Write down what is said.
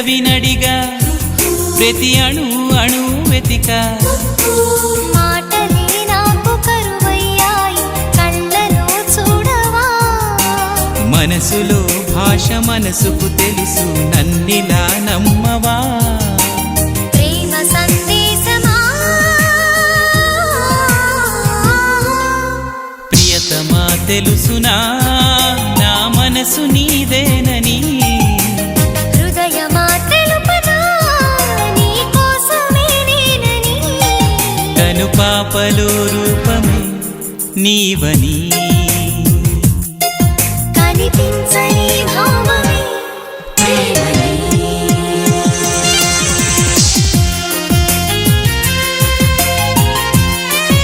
పెదవినడిగా ప్రతి అణు అణు వెతిక మాటలే నాకు కరువయ్యాయి కళ్ళలో చూడవా మనసులో భాష మనసుకు తెలుసు నన్నిలా నమ్మవా ప్రేమ సందేశమా ప్రియతమా తెలుసునా నా మనసు నీదేనని హృదయమా తెలుపనా నీ కోసమే నేనని కను పాపలో రూపమే నీవని కనిపించని భావమే ప్రేమని